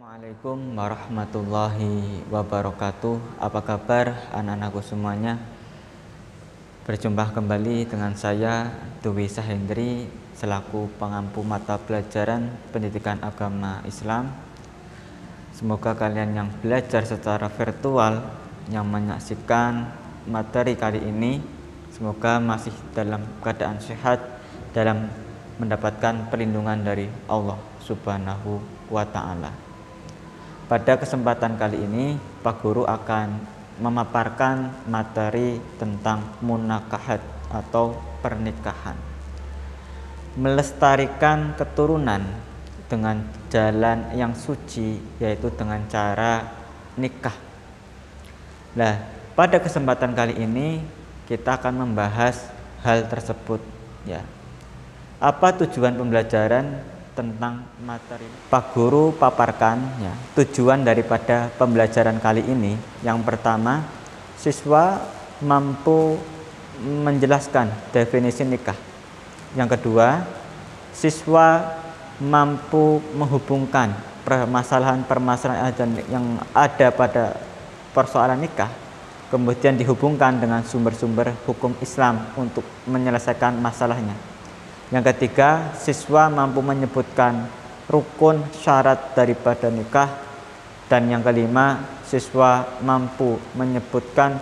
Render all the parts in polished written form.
Assalamualaikum warahmatullahi wabarakatuh. Apa kabar anak-anakku semuanya? Berjumpa kembali dengan saya Dwi Sahendri selaku pengampu mata pelajaran Pendidikan Agama Islam. Semoga kalian yang belajar secara virtual, yang menyaksikan materi kali ini, semoga masih dalam keadaan sehat dalam mendapatkan perlindungan dari Allah Subhanahu wa Ta'ala. Pada kesempatan kali ini, Pak Guru akan memaparkan materi tentang munakahat atau pernikahan. Melestarikan keturunan dengan jalan yang suci, yaitu dengan cara nikah. Nah, pada kesempatan kali ini kita akan membahas hal tersebut, ya. Apa tujuan pembelajaran tentang materi? Pak Guru paparkan, ya, tujuan daripada pembelajaran kali ini. Yang pertama, siswa mampu menjelaskan definisi nikah. Yang kedua, siswa mampu menghubungkan permasalahan-permasalahan yang ada pada persoalan nikah, kemudian dihubungkan dengan sumber-sumber hukum Islam untuk menyelesaikan masalahnya. Yang ketiga, siswa mampu menyebutkan rukun syarat daripada nikah. Dan yang kelima, siswa mampu menyebutkan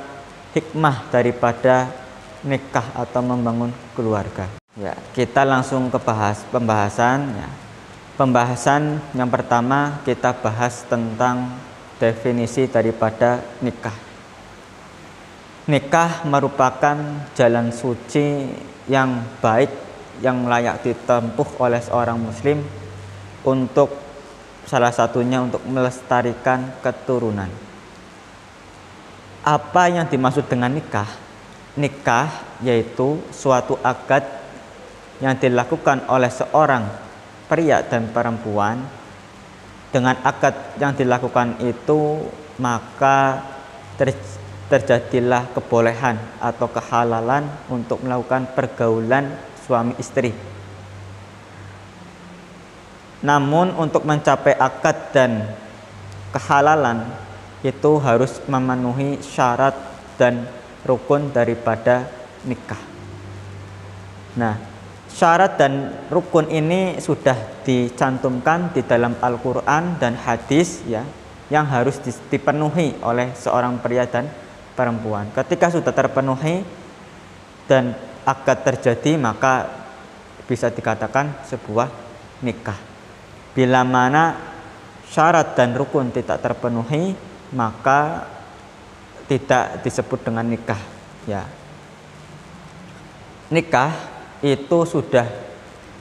hikmah daripada nikah atau membangun keluarga. Ya, kita langsung ke pembahasan. Ya. Pembahasan yang pertama kita bahas tentang definisi daripada nikah. Nikah merupakan jalan suci yang baik yang layak ditempuh oleh seorang muslim untuk salah satunya untuk melestarikan keturunan. Apa yang dimaksud dengan nikah? Nikah yaitu suatu akad yang dilakukan oleh seorang pria dan perempuan. Dengan akad yang dilakukan itu maka terjadilah kebolehan atau kehalalan untuk melakukan pergaulan suami istri. Namun untuk mencapai akad dan kehalalan itu harus memenuhi syarat dan rukun daripada nikah. Nah, syarat dan rukun ini sudah dicantumkan di dalam Al-Quran dan hadis, ya, yang harus dipenuhi oleh seorang pria dan perempuan. Ketika sudah terpenuhi dan akad terjadi, maka bisa dikatakan sebuah nikah. Bila mana syarat dan rukun tidak terpenuhi, maka tidak disebut dengan nikah, ya. Nikah itu sudah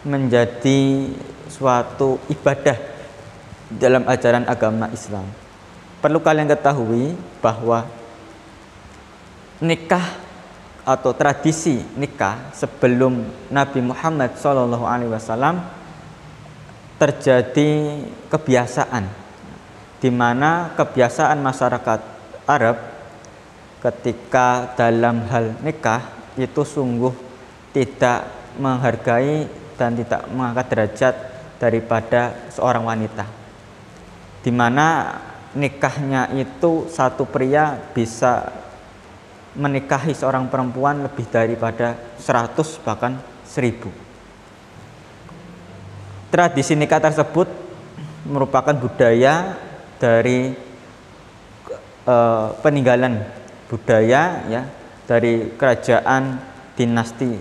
menjadi suatu ibadah dalam ajaran agama Islam. Perlu kalian ketahui bahwa nikah atau tradisi nikah sebelum Nabi Muhammad SAW terjadi kebiasaan, di mana kebiasaan masyarakat Arab ketika dalam hal nikah itu sungguh tidak menghargai dan tidak mengangkat derajat daripada seorang wanita, di mana nikahnya itu satu pria bisa menikahi seorang perempuan lebih daripada 100 bahkan 1000. Tradisi nikah tersebut merupakan budaya dari peninggalan budaya, ya, dari kerajaan dinasti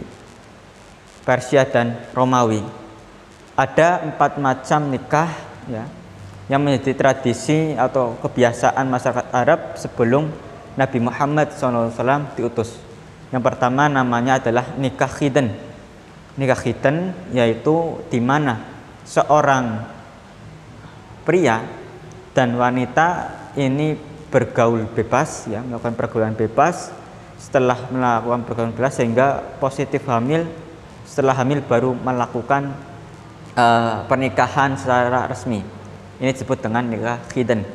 Persia dan Romawi. Ada 4 macam nikah, ya, yang menjadi tradisi atau kebiasaan masyarakat Arab sebelum Nabi Muhammad SAW diutus. Yang pertama namanya adalah nikah khitan. Nikah khitan yaitu di mana seorang pria dan wanita ini bergaul bebas, ya, melakukan pergaulan bebas. Setelah melakukan pergaulan bebas sehingga positif hamil, setelah hamil baru melakukan pernikahan secara resmi. Ini disebut dengan nikah khitan.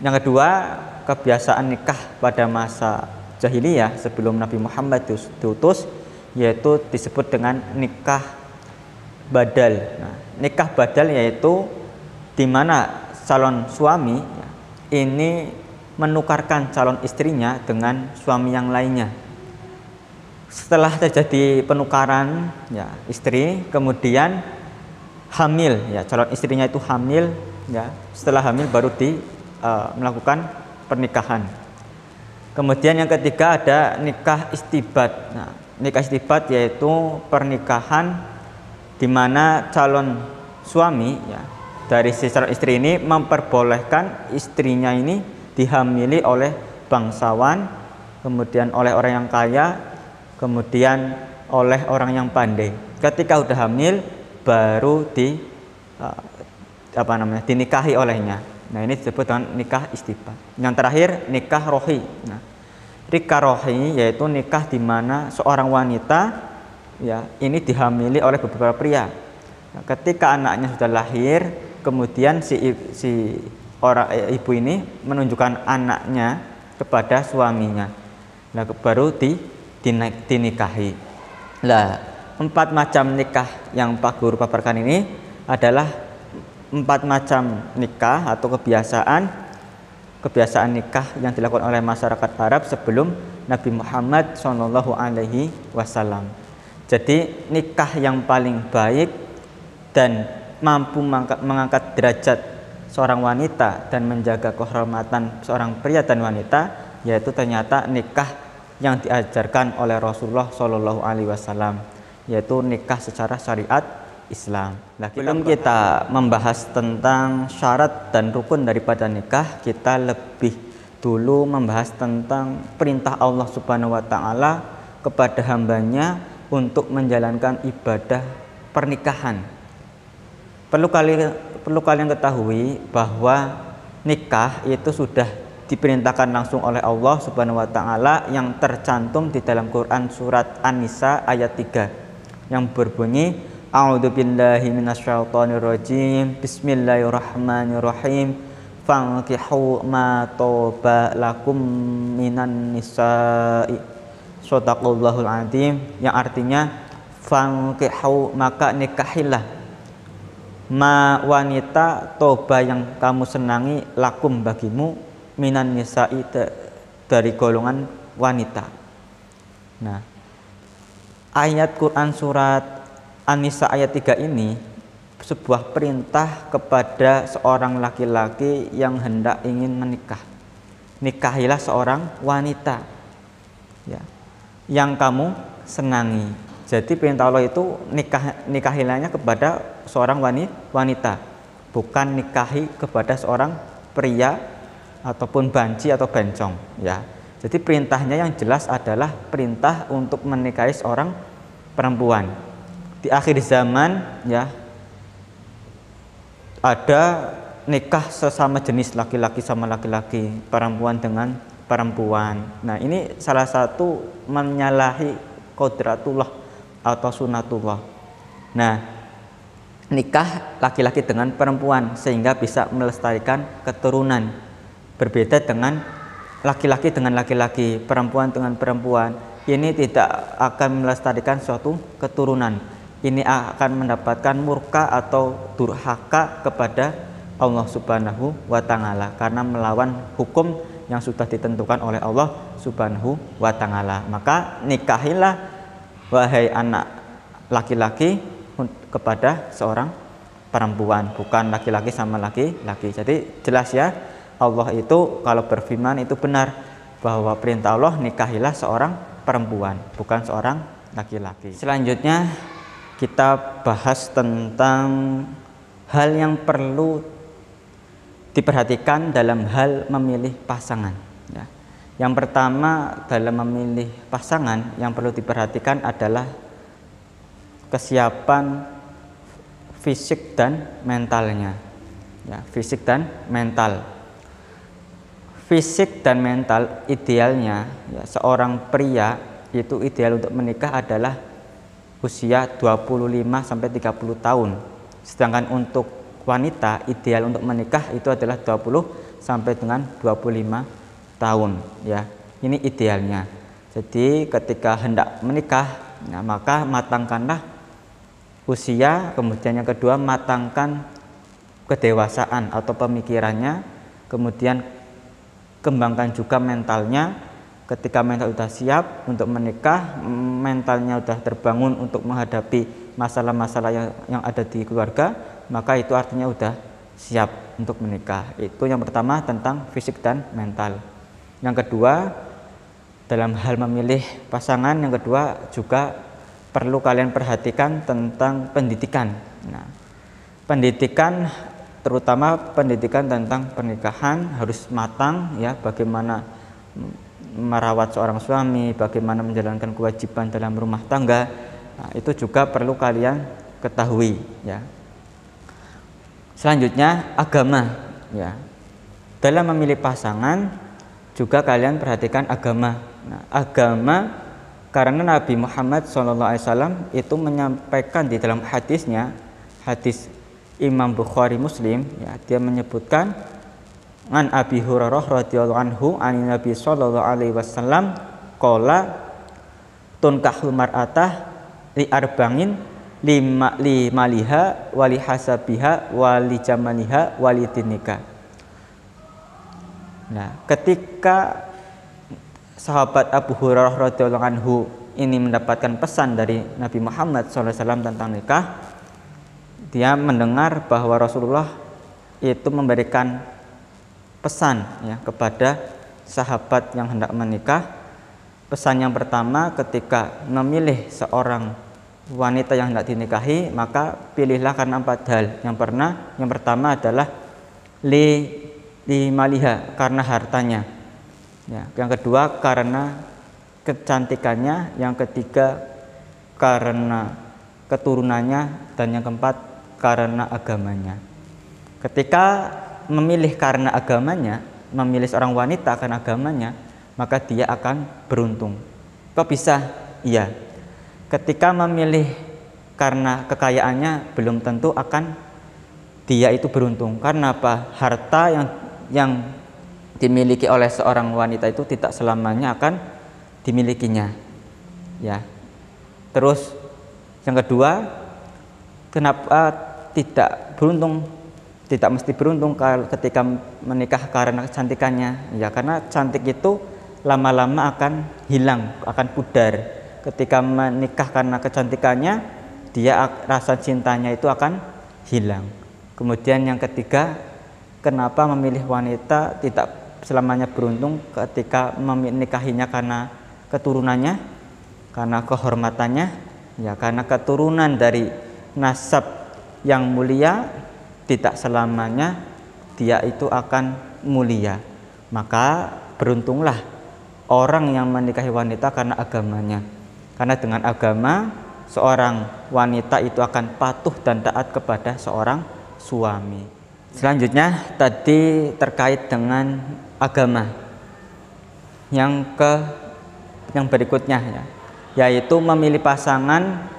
Yang kedua, kebiasaan nikah pada masa jahiliyah sebelum Nabi Muhammad diutus, yaitu disebut dengan nikah badal. Nah, nikah badal yaitu di mana calon suami ya, ini menukarkan calon istrinya dengan suami yang lainnya. Setelah terjadi penukaran ya istri, kemudian hamil ya, calon istrinya itu hamil ya, setelah hamil baru melakukan pernikahan. Kemudian yang ketiga ada nikah istibat. Nah, nikah istibat yaitu pernikahan di mana calon suami ya dari si calon istri ini memperbolehkan istrinya ini dihamili oleh bangsawan, kemudian oleh orang yang kaya, kemudian oleh orang yang pandai. Ketika udah hamil baru dinikahi olehnya. Nah, ini disebut dengan nikah istibat. Yang terakhir nikah rohi. Nah, nikah rohi yaitu nikah di mana seorang wanita ya ini dihamili oleh beberapa pria. Nah, ketika anaknya sudah lahir, kemudian si ibu ini menunjukkan anaknya kepada suaminya. Nah, baru dinikahi. Nah, 4 macam nikah yang Pak Guru paparkan ini adalah 4 macam nikah atau kebiasaan nikah yang dilakukan oleh masyarakat Arab sebelum Nabi Muhammad SAW. Jadi nikah yang paling baik dan mampu mengangkat derajat seorang wanita dan menjaga kehormatan seorang pria dan wanita, yaitu ternyata nikah yang diajarkan oleh Rasulullah SAW, yaitu nikah secara syariat Islam. Nah, sebelum kita membahas tentang syarat dan rukun daripada nikah, kita lebih dulu membahas tentang perintah Allah Subhanahu wa Ta'ala kepada hambanya untuk menjalankan ibadah pernikahan. Perlu kalian ketahui bahwa nikah itu sudah diperintahkan langsung oleh Allah Subhanahu wa Ta'ala yang tercantum di dalam Quran surat An-Nisa ayat 3 yang berbunyi, A'udzu billahi minasyaitonir rajim. Bismillahirrahmanirrahim. Fankihu ma toba lakum minan nisa'i. Shadaqallahul azim. Yang artinya fankihu, maka nikahilah ma wanita toba yang kamu senangi lakum bagimu minan nisa'i dari golongan wanita. Nah, ayat Quran surat An-Nisa ayat 3 ini sebuah perintah kepada seorang laki-laki yang hendak ingin menikah. Nikahilah seorang wanita ya, yang kamu senangi. Jadi perintah Allah itu nikahilahnya kepada seorang wanita, bukan nikahi kepada seorang pria ataupun banci atau bencong ya. Jadi perintahnya yang jelas adalah perintah untuk menikahi seorang perempuan. Di akhir zaman ya ada nikah sesama jenis, laki-laki sama laki-laki, perempuan dengan perempuan. Nah, ini salah satu menyalahi qodratullah atau sunatullah. Nah, nikah laki-laki dengan perempuan sehingga bisa melestarikan keturunan. Berbeda dengan laki-laki dengan laki-laki, perempuan dengan perempuan. Ini tidak akan melestarikan suatu keturunan. Ini akan mendapatkan murka atau durhaka kepada Allah Subhanahu wa Ta'ala karena melawan hukum yang sudah ditentukan oleh Allah Subhanahu wa Ta'ala. Maka nikahilah wahai anak laki-laki kepada seorang perempuan, bukan laki-laki sama laki-laki. Jadi jelas ya, Allah itu kalau berfirman itu benar bahwa perintah Allah nikahilah seorang perempuan, bukan seorang laki-laki. Selanjutnya kita bahas tentang hal yang perlu diperhatikan dalam hal memilih pasangan ya. Yang pertama dalam memilih pasangan yang perlu diperhatikan adalah kesiapan fisik dan mentalnya ya, fisik dan mental. Fisik dan mental idealnya ya, seorang pria itu ideal untuk menikah adalah usia 25 sampai 30 tahun. Sedangkan untuk wanita ideal untuk menikah itu adalah 20 sampai dengan 25 tahun ya. Ini idealnya. Jadi ketika hendak menikah, nah, maka matangkanlah usia, kemudian yang kedua matangkan kedewasaan atau pemikirannya, kemudian kembangkan juga mentalnya. Ketika mental sudah siap untuk menikah, mentalnya sudah terbangun untuk menghadapi masalah-masalah yang ada di keluarga, maka itu artinya sudah siap untuk menikah. Itu yang pertama tentang fisik dan mental. Yang kedua, dalam hal memilih pasangan, yang kedua juga perlu kalian perhatikan tentang pendidikan. Nah, pendidikan, terutama pendidikan tentang pernikahan harus matang ya, bagaimana merawat seorang suami, bagaimana menjalankan kewajiban dalam rumah tangga. Nah, itu juga perlu kalian ketahui ya. Selanjutnya agama ya. Dalam memilih pasangan juga kalian perhatikan agama. Nah, agama karena Nabi Muhammad SAW itu menyampaikan di dalam hadisnya, hadis Imam Bukhari Muslim ya, dia menyebutkan an Abi Hurairah radhiyallahu anhu an Nabi sallallahu alaihi wasallam qala tunkahul mar'atah li arba'in li maliha wali hasabiha wali jamaliha wali dinika. Nah, ketika sahabat Abu Hurairah radhiyallahu anhu ini mendapatkan pesan dari Nabi Muhammad SAW tentang nikah, dia mendengar bahwa Rasulullah itu memberikan pesan ya kepada sahabat yang hendak menikah. Pesan yang pertama, ketika memilih seorang wanita yang hendak dinikahi, maka pilihlah karena 4 hal. Yang pertama adalah li maliha, karena hartanya. Ya, yang kedua karena kecantikannya, yang ketiga karena keturunannya, dan yang keempat karena agamanya. Ketika memilih karena agamanya, memilih seorang wanita karena agamanya, maka dia akan beruntung. Kok bisa? Iya. Ketika memilih karena kekayaannya, belum tentu akan dia itu beruntung. Karena apa? Harta yang dimiliki oleh seorang wanita itu tidak selamanya akan dimilikinya. Ya. Terus yang kedua, kenapa tidak beruntung? Tidak mesti beruntung ketika menikah karena kecantikannya. Ya, karena cantik itu lama-lama akan hilang, akan pudar. Ketika menikah karena kecantikannya, dia rasa cintanya itu akan hilang. Kemudian yang ketiga, kenapa memilih wanita tidak selamanya beruntung ketika menikahinya karena keturunannya, karena kehormatannya, ya karena keturunan dari nasab yang mulia, tidak selamanya dia itu akan mulia. Maka beruntunglah orang yang menikahi wanita karena agamanya. Karena dengan agama, seorang wanita itu akan patuh dan taat kepada seorang suami. Selanjutnya tadi terkait dengan agama. Yang berikutnya ya, yaitu memilih pasangan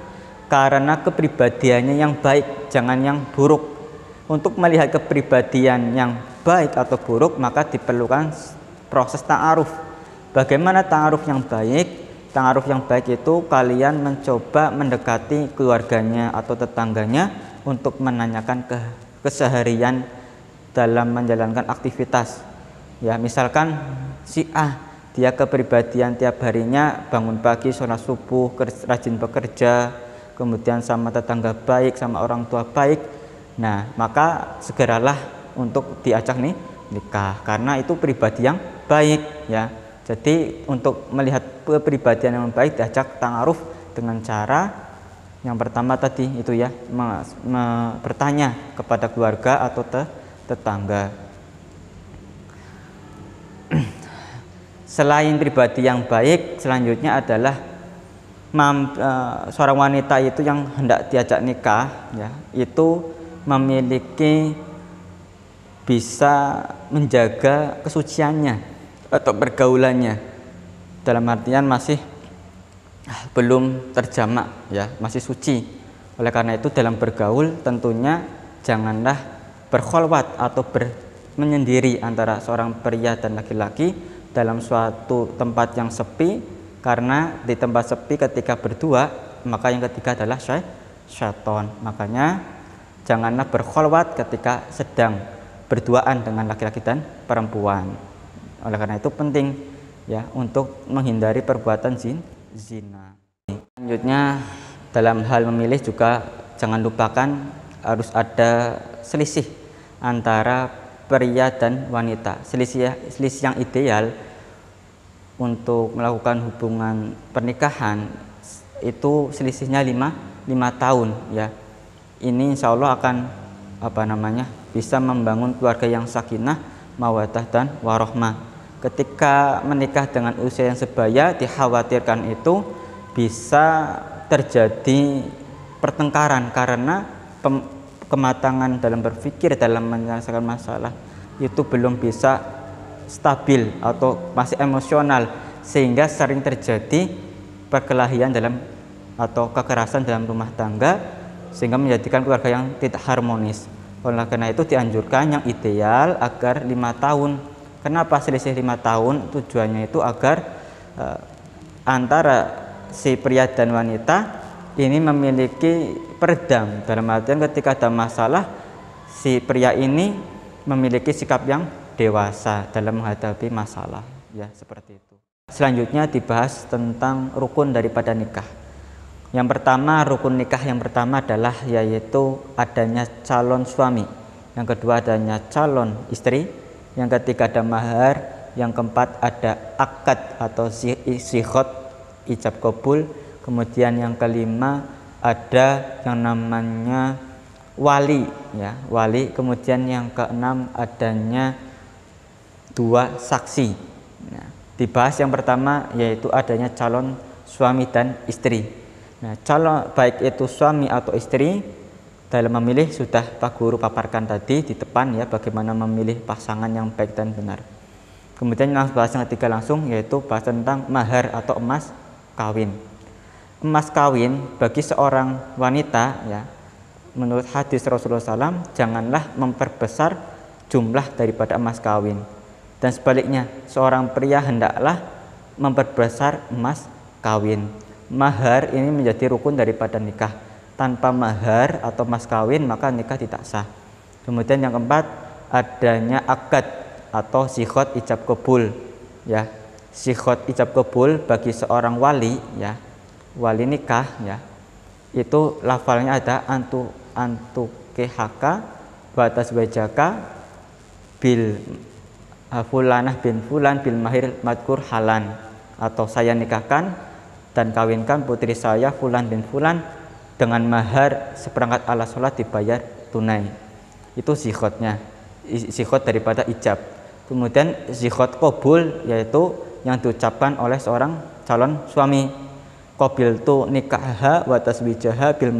karena kepribadiannya yang baik, jangan yang buruk. Untuk melihat kepribadian yang baik atau buruk, maka diperlukan proses ta'aruf. Bagaimana ta'aruf yang baik? Ta'aruf yang baik itu kalian mencoba mendekati keluarganya atau tetangganya untuk menanyakan keseharian dalam menjalankan aktivitas. Ya, misalkan si A, dia kepribadian tiap harinya bangun pagi, sholat subuh, rajin bekerja, kemudian sama tetangga baik, sama orang tua baik. Nah, maka segeralah untuk diajak nikah, karena itu pribadi yang baik ya. Jadi untuk melihat kepribadian yang baik, diajak ta'aruf dengan cara yang pertama tadi itu ya, bertanya kepada keluarga atau tetangga. Selain pribadi yang baik, selanjutnya adalah seorang wanita itu yang hendak diajak nikah ya, itu memiliki bisa menjaga kesuciannya atau pergaulannya, dalam artian masih belum terjamak ya, masih suci. Oleh karena itu dalam bergaul tentunya janganlah berkholwat atau menyendiri antara seorang pria dan laki-laki dalam suatu tempat yang sepi, karena di tempat sepi ketika berdua, maka yang ketiga adalah syaitan. Makanya janganlah berkholwat ketika sedang berduaan dengan laki-laki dan perempuan. Oleh karena itu penting ya untuk menghindari perbuatan zina. Selanjutnya dalam hal memilih juga jangan lupakan harus ada selisih antara pria dan wanita. Selisih yang ideal untuk melakukan hubungan pernikahan itu selisihnya 5 tahun ya. Ini insya Allah akan bisa membangun keluarga yang sakinah, mawaddah dan warohmah. Ketika menikah dengan usia yang sebaya, dikhawatirkan itu bisa terjadi pertengkaran karena kematangan dalam berpikir, dalam menyelesaikan masalah itu belum bisa stabil atau masih emosional, sehingga sering terjadi perkelahian atau kekerasan dalam rumah tangga, sehingga menjadikan keluarga yang tidak harmonis. Oleh karena itu dianjurkan yang ideal agar 5 tahun. Kenapa selisih 5 tahun? Tujuannya itu agar antara si pria dan wanita ini memiliki peredam, dalam artian ketika ada masalah si pria ini memiliki sikap yang dewasa dalam menghadapi masalah ya, seperti itu. Selanjutnya dibahas tentang rukun daripada nikah. Yang pertama, rukun nikah yang pertama adalah yaitu adanya calon suami, yang kedua adanya calon istri, yang ketiga ada mahar, yang keempat ada akad atau sighot ijab kabul, kemudian yang kelima ada yang namanya wali ya, wali, kemudian yang keenam adanya 2 saksi. Nah, dibahas yang pertama yaitu adanya calon suami dan istri. Nah, calon baik itu suami atau istri dalam memilih sudah Pak Guru paparkan tadi di depan ya, bagaimana memilih pasangan yang baik dan benar. Kemudian yang bahas yang ketiga langsung yaitu bahas tentang mahar atau emas kawin. Emas kawin bagi seorang wanita ya, menurut hadis Rasulullah SAW, janganlah memperbesar jumlah daripada emas kawin, dan sebaliknya seorang pria hendaklah memperbesar emas kawin. Mahar ini menjadi rukun daripada nikah. Tanpa mahar atau emas kawin maka nikah tidak sah. Kemudian yang keempat adanya akad atau sighot ijab kabul ya. Sighot ijab kabul bagi seorang wali ya, wali nikah ya, itu lafalnya ada antu kehaka batas wajaka bil fulanah bin fulan bil mahir madkur halan, atau saya nikahkan dan kawinkan putri saya fulan bin fulan dengan mahar seperangkat alat sholat dibayar tunai. Itu zikhotnya, zikhot daripada ijab. Kemudian zikhot qabul yaitu yang diucapkan oleh seorang calon suami. Qabil tu nikahha wa taswijaha bil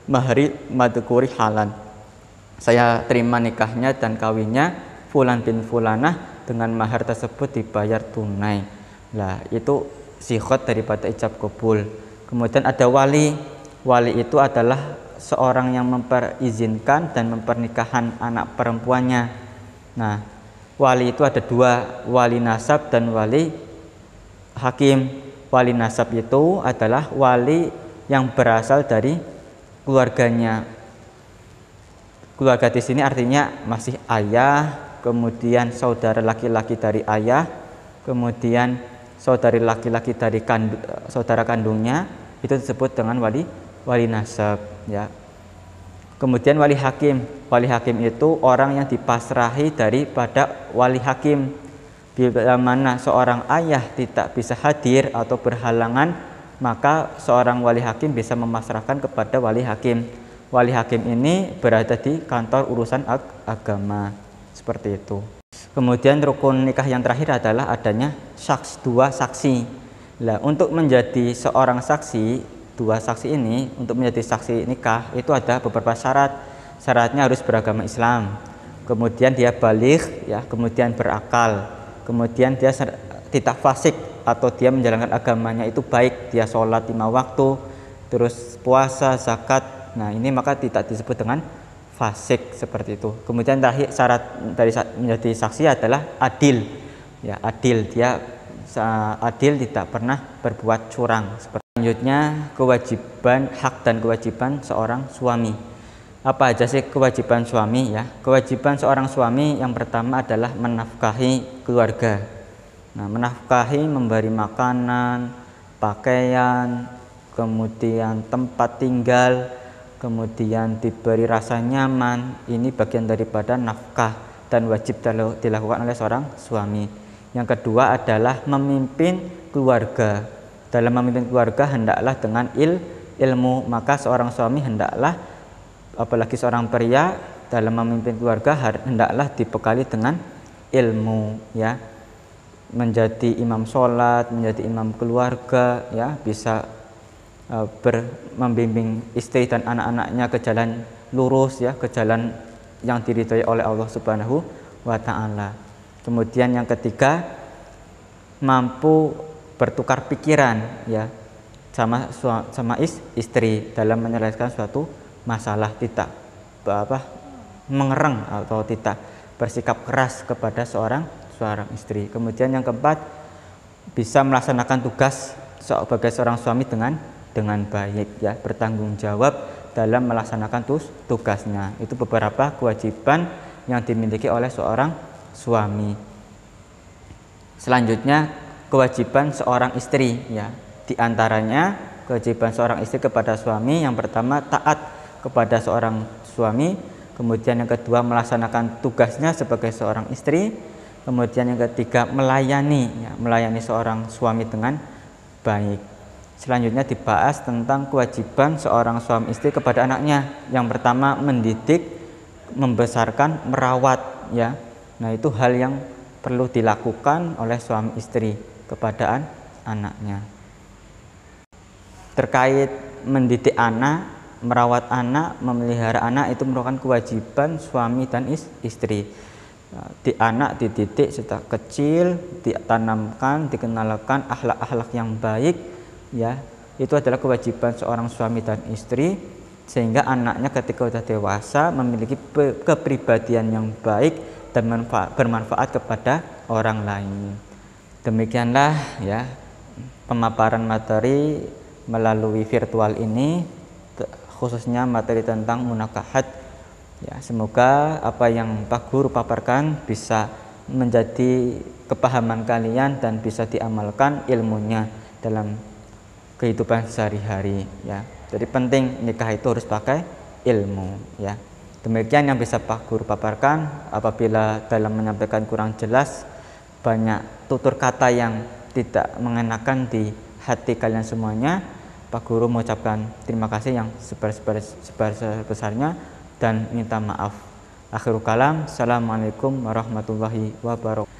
mahri madkuri halan. Saya terima nikahnya dan kawinnya fulan bin fulanah dengan mahar tersebut dibayar tunai. Nah, itu zikhot daripada ijab kabul. Kemudian ada wali. Wali itu adalah seorang yang memperizinkan dan mempernikahan anak perempuannya. Nah, wali itu ada 2, wali nasab dan wali hakim. Wali nasab itu adalah wali yang berasal dari keluarganya. Keluarga di sini artinya masih ayah, kemudian saudara laki-laki dari ayah, kemudian saudari laki-laki dari saudara kandungnya, itu disebut dengan wali nasab ya. Kemudian wali hakim. Wali hakim itu orang yang dipasrahi daripada wali hakim. Bila mana seorang ayah tidak bisa hadir atau berhalangan, maka seorang wali hakim bisa memasrahkan kepada wali hakim. Wali hakim ini berada di kantor urusan agama, seperti itu. Kemudian rukun nikah yang terakhir adalah adanya 2 saksi. Nah, untuk menjadi seorang saksi, 2 saksi ini untuk menjadi saksi nikah itu ada beberapa syarat. Syaratnya harus beragama Islam, kemudian dia baligh ya, kemudian berakal, kemudian dia tidak fasik atau dia menjalankan agamanya itu baik, dia sholat 5 waktu, terus puasa, zakat. Nah, ini maka tidak disebut dengan fasik, seperti itu. Kemudian terakhir syarat dari menjadi saksi adalah adil ya, adil, dia adil, tidak pernah berbuat curang. Selanjutnya kewajiban, hak dan kewajiban seorang suami. Apa aja sih kewajiban suami ya? Kewajiban seorang suami yang pertama adalah menafkahi keluarga. Nah, menafkahi, memberi makanan, pakaian, kemudian tempat tinggal, kemudian diberi rasa nyaman. Ini bagian daripada nafkah dan wajib dilakukan oleh seorang suami. Yang kedua adalah memimpin keluarga. Dalam memimpin keluarga hendaklah dengan ilmu, maka seorang suami hendaklah, apalagi seorang pria, dalam memimpin keluarga hendaklah dibekali dengan ilmu ya, menjadi imam sholat, menjadi imam keluarga ya, bisa membimbing istri dan anak-anaknya ke jalan lurus ya, ke jalan yang diridhoi oleh Allah Subhanahu wa taala. Kemudian yang ketiga, mampu bertukar pikiran ya sama istri dalam menyelesaikan suatu masalah, tidak mengereng atau tidak bersikap keras kepada seorang istri. Kemudian yang keempat, bisa melaksanakan tugas sebagai seorang suami dengan baik ya, bertanggung jawab dalam melaksanakan tugasnya. Itu beberapa kewajiban yang dimiliki oleh seorang suami. Selanjutnya kewajiban seorang istri ya. Di antaranya kewajiban seorang istri kepada suami, yang pertama taat kepada seorang suami, kemudian yang kedua melaksanakan tugasnya sebagai seorang istri, kemudian yang ketiga melayani seorang suami dengan baik. Selanjutnya dibahas tentang kewajiban seorang suami istri kepada anaknya. Yang pertama mendidik, membesarkan, merawat ya. Nah, itu hal yang perlu dilakukan oleh suami istri kepada anaknya. Terkait mendidik anak, merawat anak, memelihara anak, itu merupakan kewajiban suami dan istri. Di anak dididik sejak kecil, ditanamkan, dikenalkan akhlak-akhlak yang baik ya. Itu adalah kewajiban seorang suami dan istri, sehingga anaknya ketika sudah dewasa memiliki kepribadian yang baik dan bermanfaat kepada orang lain. Demikianlah ya pemaparan materi melalui virtual ini, khususnya materi tentang munakahat ya. Semoga apa yang Pak Guru paparkan bisa menjadi kepahaman kalian dan bisa diamalkan ilmunya dalam kehidupan sehari-hari ya. Jadi penting nikah itu harus pakai ilmu ya. Demikian yang bisa Pak Guru paparkan. Apabila dalam menyampaikan kurang jelas, banyak tutur kata yang tidak mengenakan di hati kalian semuanya, Pak Guru mengucapkan terima kasih yang sebesar-besarnya dan minta maaf. Akhirul kalam, assalamualaikum warahmatullahi wabarakatuh.